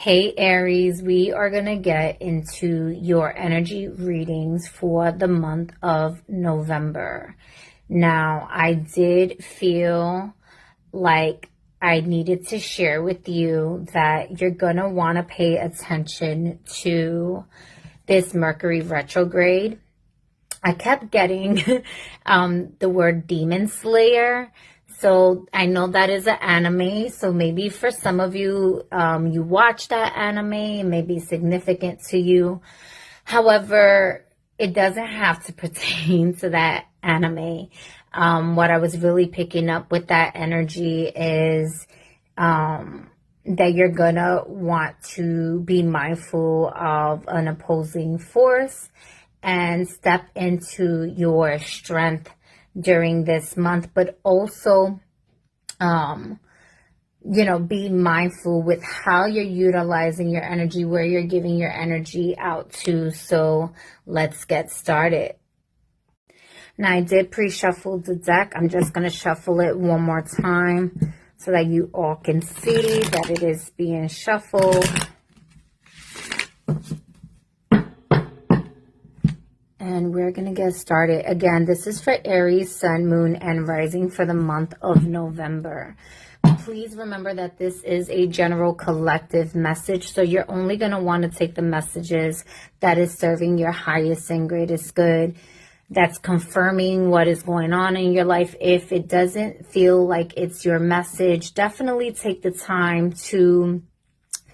Hey Aries, we are going to get into your energy readings for the month of November. Now, I did feel like I needed to share with you that you're going to want to pay attention to this Mercury retrograde. I kept getting the word demon slayer. So I know that is an anime. So maybe for some of you, you watch that anime, it may be significant to you. However, it doesn't have to pertain to that anime. What I was really picking up with that energy is that you're gonna want to be mindful of an opposing force and step into your strength during this month, but also, be mindful with how you're utilizing your energy, where you're giving your energy out to. So let's get started. Now, I did pre-shuffle the deck. I'm just going to shuffle it one more time so that you all can see that it is being shuffled. And we're going to get started. Again, this is for Aries, Sun, Moon, and Rising for the month of November. Please remember that this is a general collective message, so you're only going to want to take the messages that is serving your highest and greatest good, that's confirming what is going on in your life. If it doesn't feel like it's your message, definitely take the time to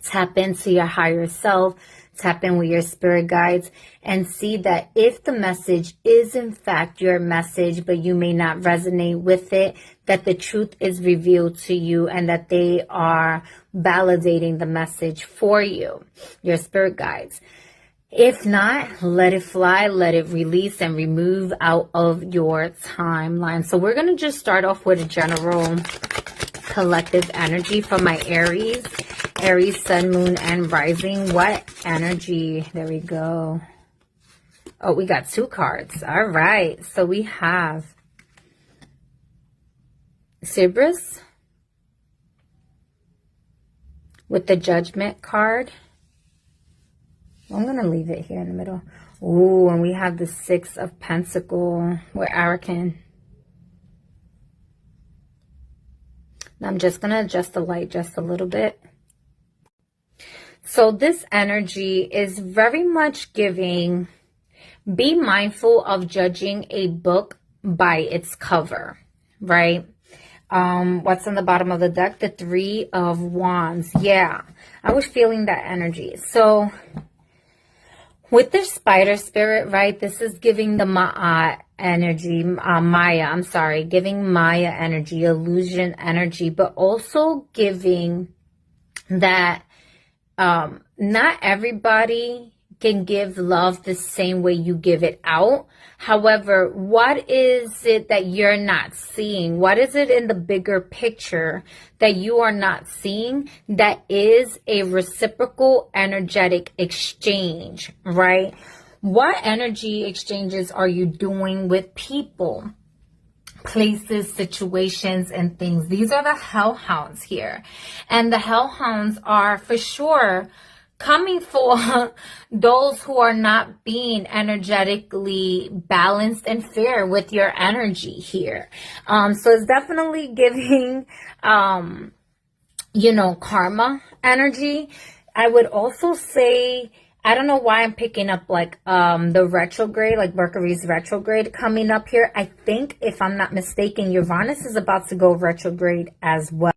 tap into your higher self, tap in with your spirit guides, and see that if the message is in fact your message, but you may not resonate with it, that the truth is revealed to you and that they are validating the message for you, your spirit guides. If not, let it fly, let it release and remove out of your timeline. So we're going to just start off with a general collective energy for my Aries, Sun, Moon, and Rising. What energy? There we go. Oh, we got two cards. All right. So we have Cerberus with the Judgment card. I'm going to leave it here in the middle. Ooh, and we have the Six of Pentacles with Arakan. Now I'm just going to adjust the light just a little bit. So this energy is very much giving, be mindful of judging a book by its cover, right? What's on the bottom of the deck? The Three of Wands. Yeah, I was feeling that energy. So with the spider spirit, right, this is giving the Maya energy, giving Maya energy, illusion energy, but also giving that not everybody can give love the same way you give it out. However, what is it that you're not seeing? What is it in the bigger picture that you are not seeing that is a reciprocal energetic exchange, right? What energy exchanges are you doing with people, places, situations, and things? These are the hellhounds here. And the hellhounds are for sure coming for those who are not being energetically balanced and fair with your energy here. So it's definitely giving, karma energy. I would also say, I don't know why I'm picking up like the retrograde, like Mercury's retrograde coming up here. I think, if I'm not mistaken, Uranus is about to go retrograde as well.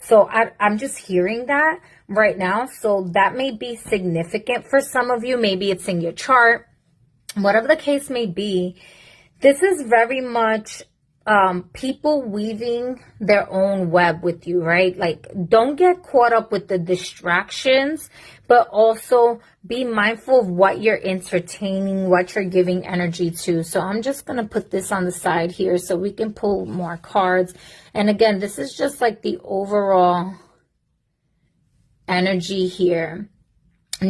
So I'm just hearing that right now. So that may be significant for some of you. Maybe it's in your chart. Whatever the case may be, this is very much people weaving their own web with you, right? Like, don't get caught up with the distractions, but also be mindful of what you're entertaining, what you're giving energy to. So I'm just going to put this on the side here so we can pull more cards. And again, this is just like the overall energy here.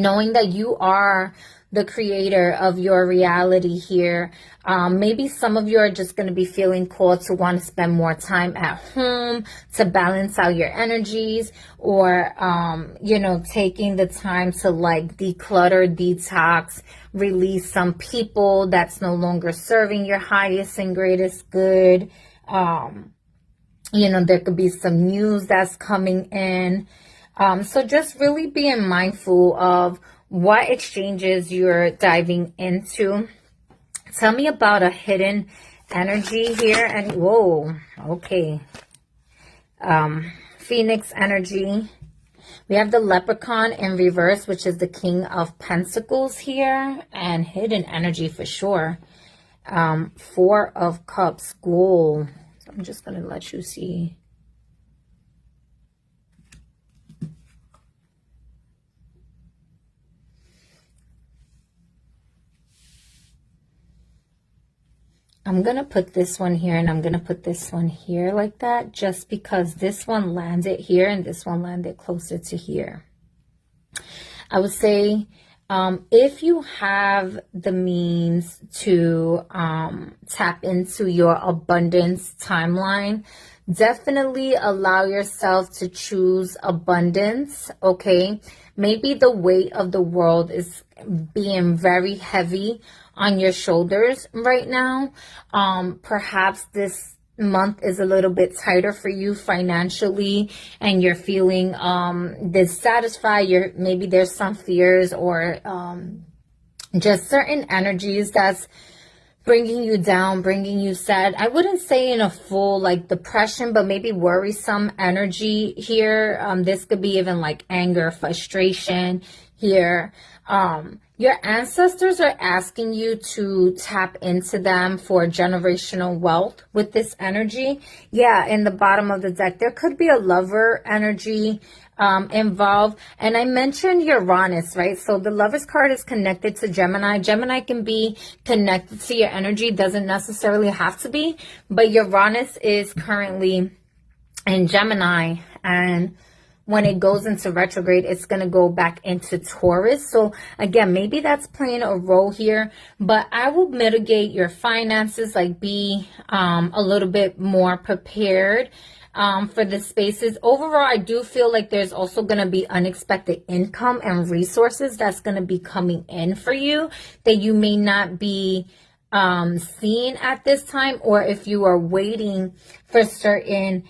knowing that you are the creator of your reality here. Maybe some of you are just going to be feeling called to want to spend more time at home to balance out your energies, or, you know, taking the time to like declutter, detox, release some people that's no longer serving your highest and greatest good. You know, there could be some news that's coming in. So just really being mindful of what exchanges you're diving into. Tell me about a hidden energy here. And whoa, okay. Phoenix energy. We have the Leprechaun in reverse, which is the King of Pentacles here, and hidden energy for sure. Four of Cups, Ghoul. So I'm just going to let you see. I'm going to put this one here and I'm going to put this one here like that, just because this one landed here and this one landed closer to here. I would say if you have the means to tap into your abundance timeline, definitely allow yourself to choose abundance, okay? Maybe the weight of the world is being very heavy on your shoulders right now. Perhaps this month is a little bit tighter for you financially and you're feeling dissatisfied. Maybe there's some fears or just certain energies that's bringing you down, bringing you sad. I wouldn't say in a full like depression, but maybe worrisome energy here. This could be even like anger, frustration here. Your ancestors are asking you to tap into them for generational wealth with this energy. Yeah, in the bottom of the deck, there could be a lover energy involved. And I mentioned Uranus, right? So the Lover's card is connected to Gemini. Gemini can be connected to your energy, doesn't necessarily have to be, but Uranus is currently in Gemini, and when it goes into retrograde, it's going to go back into Taurus. So again, maybe that's playing a role here, but I will mitigate your finances, like be a little bit more prepared for the spaces. Overall, I do feel like there's also going to be unexpected income and resources that's going to be coming in for you that you may not be seeing at this time, or if you are waiting for certain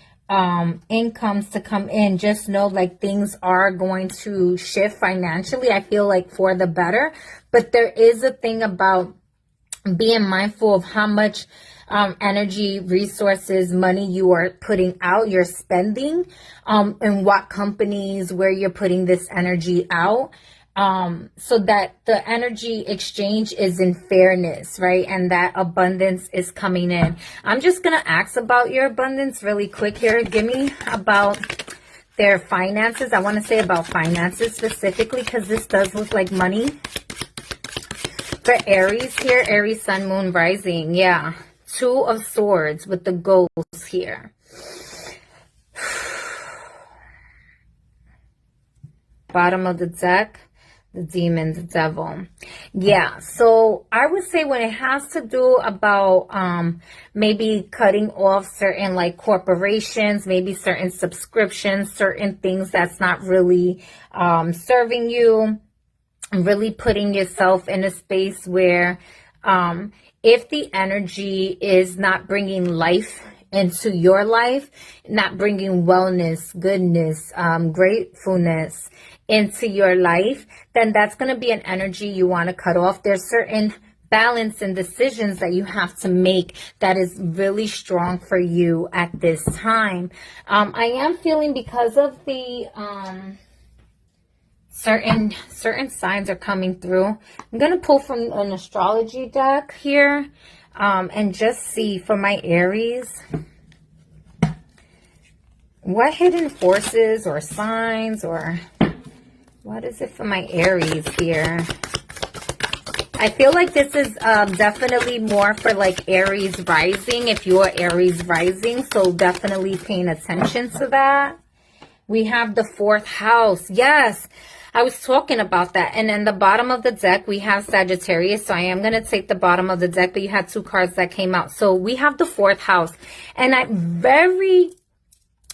incomes to come in, just know like things are going to shift financially. I feel like for the better, but there is a thing about being mindful of how much energy, resources, money you are putting out, you're spending, and what companies, where you're putting this energy out. So that the energy exchange is in fairness, right? And that abundance is coming in. I'm just going to ask about your abundance really quick here. Give me about their finances. I want to say about finances specifically, because this does look like money. For Aries here, Aries, Sun, Moon, Rising. Yeah. Two of Swords with the ghosts here. Bottom of the deck. The demon, the devil. Yeah, so I would say when it has to do about maybe cutting off certain like corporations, maybe certain subscriptions, certain things that's not really serving you, really putting yourself in a space where if the energy is not bringing life into your life, not bringing wellness, goodness, gratefulness into your life, then that's going to be an energy you want to cut off. There's certain balance and decisions that you have to make that is really strong for you at this time. I am feeling, because of the certain signs are coming through. I'm going to pull from an astrology deck here and just see for my Aries, what hidden forces or signs, or what is it for my Aries here? I feel like this is definitely more for like Aries rising, if you're Aries rising. So definitely paying attention to that. We have the 4th house. Yes, I was talking about that. And in the bottom of the deck, we have Sagittarius. So I am going to take the bottom of the deck, but you had 2 cards that came out. So we have the 4th house. And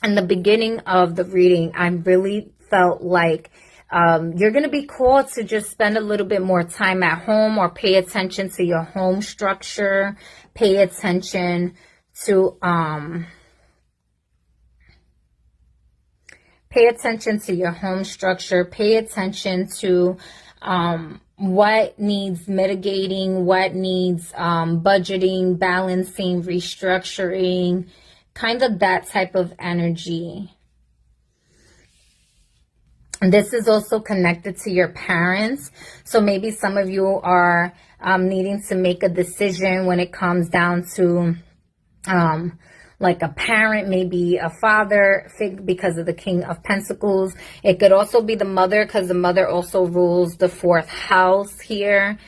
in the beginning of the reading, I really felt like you're going to be called to just spend a little bit more time at home, or pay attention to your home structure, pay attention to your home structure, pay attention to what needs mitigating, what needs budgeting, balancing, restructuring, kind of that type of energy. This is also connected to your parents. So maybe some of you are needing to make a decision when it comes down to like a parent, maybe a father because of the King of Pentacles. It could also be the mother, because the mother also rules the 4th house here.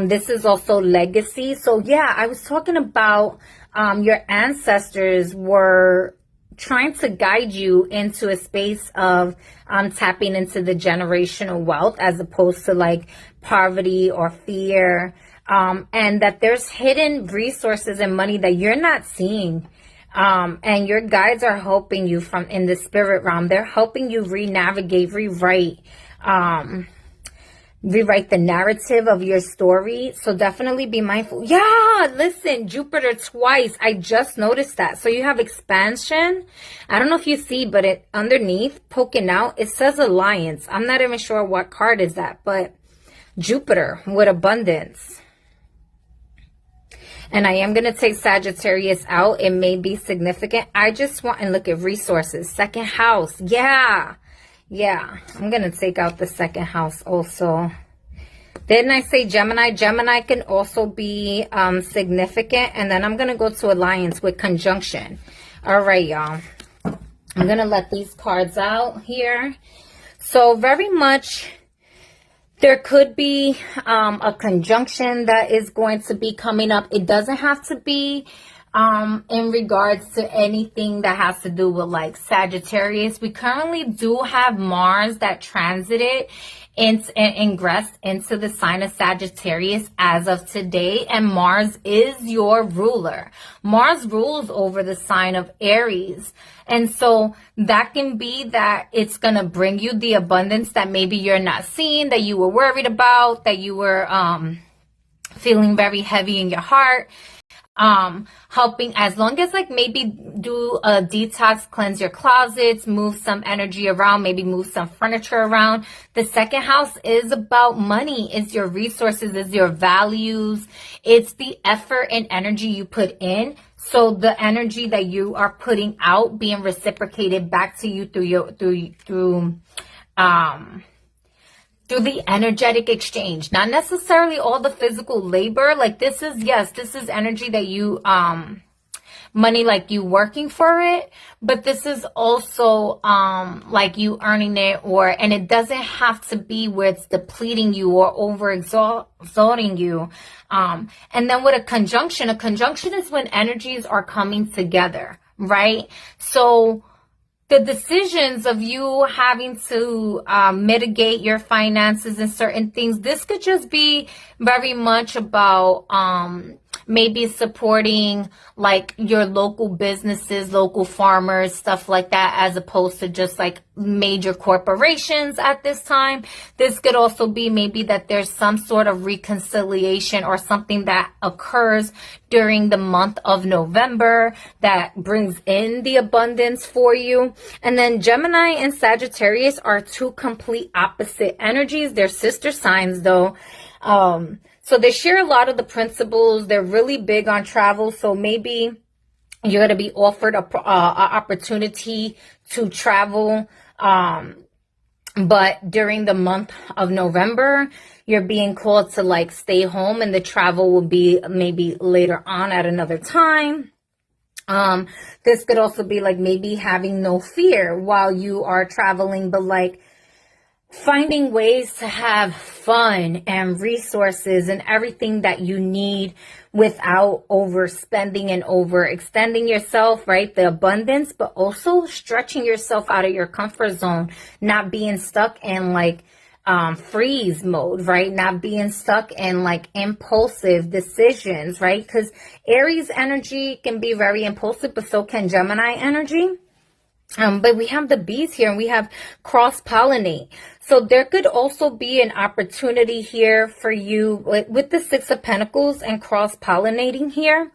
This is also legacy. So yeah, I was talking about your ancestors were trying to guide you into a space of tapping into the generational wealth, as opposed to like poverty or fear, and that there's hidden resources and money that you're not seeing, and your guides are helping you from in the spirit realm. They're helping you re-navigate, rewrite the narrative of your story. So definitely be mindful. Yeah, listen, Jupiter twice. I just noticed that. So you have expansion. I don't know if you see, but it underneath, poking out, it says alliance. I'm not even sure what card is that, but Jupiter with abundance. And I am going to take Sagittarius out. It may be significant. I just want, and look at resources. 2nd house. Yeah. Yeah, I'm going to take out the 2nd house also. Didn't I say Gemini? Gemini can also be significant. And then I'm going to go to alliance with conjunction. All right, y'all. I'm going to let these cards out here. So very much there could be a conjunction that is going to be coming up. It doesn't have to be in regards to anything that has to do with like Sagittarius. We currently do have Mars that transited and ingressed into the sign of Sagittarius as of today, and Mars is your ruler. Mars rules over the sign of Aries, and so that can be that it's gonna bring you the abundance that maybe you're not seeing, that you were worried about, that you were feeling very heavy in your heart. Helping, as long as like maybe do a detox, cleanse your closets, move some energy around, maybe move some furniture around. The 2nd house is about money. It's your resources, it's your values. It's the effort and energy you put in. So the energy that you are putting out being reciprocated back to you through the energetic exchange, not necessarily all the physical labor. Like this is, yes, this is energy that you, money, like you working for it, but this is also, like you earning it, and it doesn't have to be where it's depleting you or over exhausting you. And then with a conjunction is when energies are coming together, right? So the decisions of you having to mitigate your finances and certain things, this could just be very much about maybe supporting like your local businesses, local farmers, stuff like that, as opposed to just like major corporations at this time. This could also be maybe that there's some sort of reconciliation or something that occurs during the month of November that brings in the abundance for you. And then Gemini and Sagittarius are 2 complete opposite energies. They're sister signs though. So they share a lot of the principles. They're really big on travel. So maybe you're going to be offered a opportunity to travel. But during the month of November, you're being called to like stay home, and the travel will be maybe later on at another time. This could also be like maybe having no fear while you are traveling, but like finding ways to have fun and resources and everything that you need without overspending and overextending yourself, right? The abundance, but also stretching yourself out of your comfort zone, not being stuck in like freeze mode, right? Not being stuck in like impulsive decisions, right? Because Aries energy can be very impulsive, but so can Gemini energy. But we have the bees here and we have cross-pollinate. So there could also be an opportunity here for you with the Six of Pentacles and cross-pollinating here.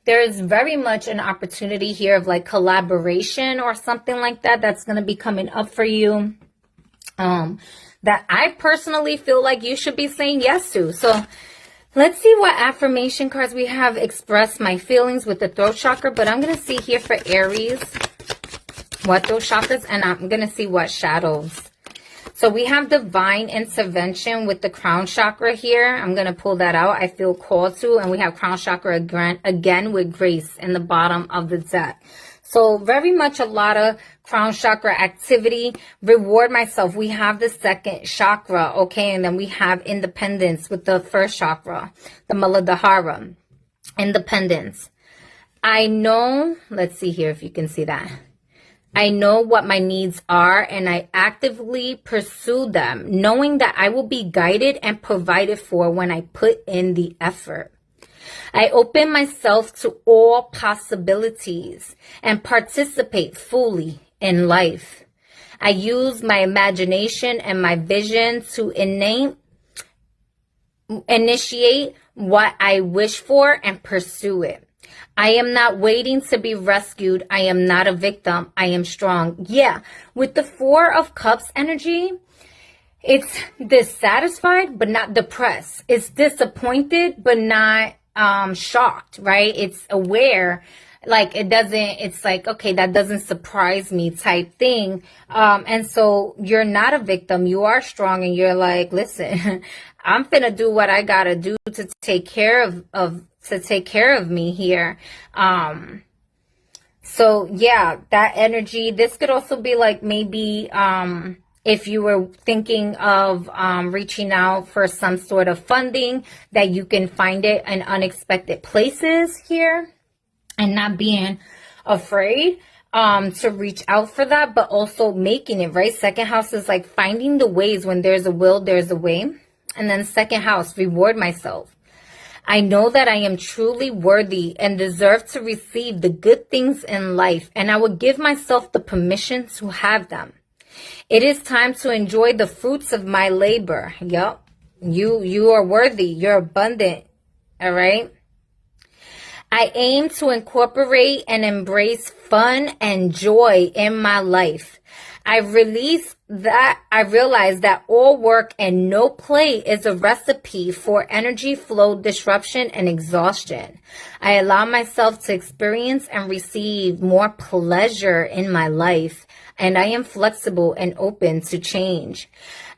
There's very much an opportunity here of like collaboration or something like that that's going to be coming up for you. That I personally feel like you should be saying yes to. So let's see what affirmation cards we have. Express my feelings with the throat chakra. But I'm going to see here for Aries what those chakras, and I'm going to see what shadows. So we have divine intervention with the crown chakra here. I'm going to pull that out. I feel called to. And we have crown chakra again with grace in the bottom of the deck. So very much a lot of crown chakra activity. Reward myself. We have the second chakra, okay? And then we have independence with the first chakra, the Muladhara. Independence. I know, let's see here if you can see that. I know what my needs are and I actively pursue them, knowing that I will be guided and provided for when I put in the effort. I open myself to all possibilities and participate fully in life. I use my imagination and my vision to initiate what I wish for and pursue it. I am not waiting to be rescued. I am not a victim. I am strong. Yeah, with the Four of Cups energy, it's dissatisfied but not depressed. It's disappointed but not shocked, right? It's aware, like it's like, okay, that doesn't surprise me type thing. And so you're not a victim. You are strong and you're like, listen, I'm finna do what I gotta do to take care of me here. So yeah, that energy, this could also be like maybe, if you were thinking of reaching out for some sort of funding, that you can find it in unexpected places here and not being afraid to reach out for that, but also making it, right? Second house is like finding the ways. When there's a will, there's a way. And then second house, reward myself. I know that I am truly worthy and deserve to receive the good things in life, and I will give myself the permission to have them. It is time to enjoy the fruits of my labor. Yup. You are worthy. You're abundant. All right. I aim to incorporate and embrace fun and joy in my life. I realize that all work and no play is a recipe for energy flow disruption and exhaustion. I allow myself to experience and receive more pleasure in my life, and I am flexible and open to change.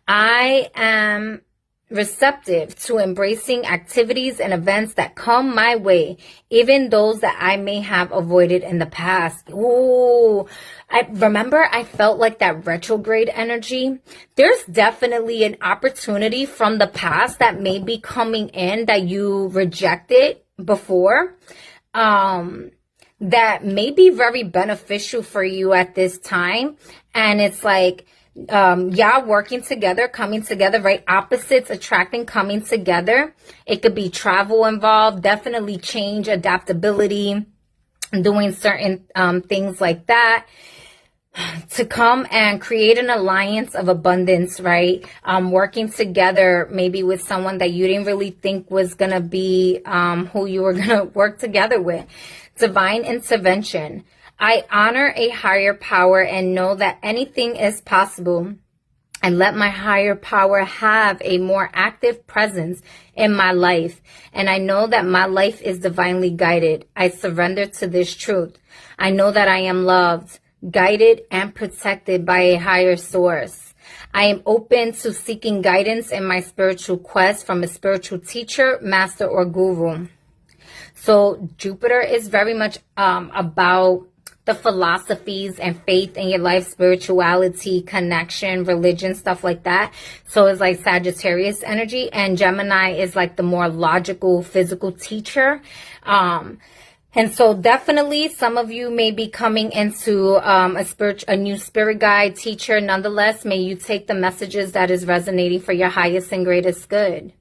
I am receptive to embracing activities and events that come my way, even those that I may have avoided in the past. Ooh, I felt like that retrograde energy. There's definitely an opportunity from the past that may be coming in that you rejected before, that may be very beneficial for you at this time. And it's like, working together, coming together, right? Opposites attracting, coming together. It could be travel involved, definitely change, adaptability, doing certain things like that to come and create an alliance of abundance, right? Working together, maybe with someone that you didn't really think was going to be who you were going to work together with. Divine intervention. I honor a higher power and know that anything is possible, and let my higher power have a more active presence in my life. And I know that my life is divinely guided. I surrender to this truth. I know that I am loved, guided, and protected by a higher source. I am open to seeking guidance in my spiritual quest from a spiritual teacher, master, or guru. So Jupiter is very much about the philosophies and faith in your life, spirituality, connection, religion, stuff like that. So it's like Sagittarius energy, and Gemini is like the more logical, physical teacher. And so definitely some of you may be coming into a new spirit guide teacher. Nonetheless, may you take the messages that is resonating for your highest and greatest good.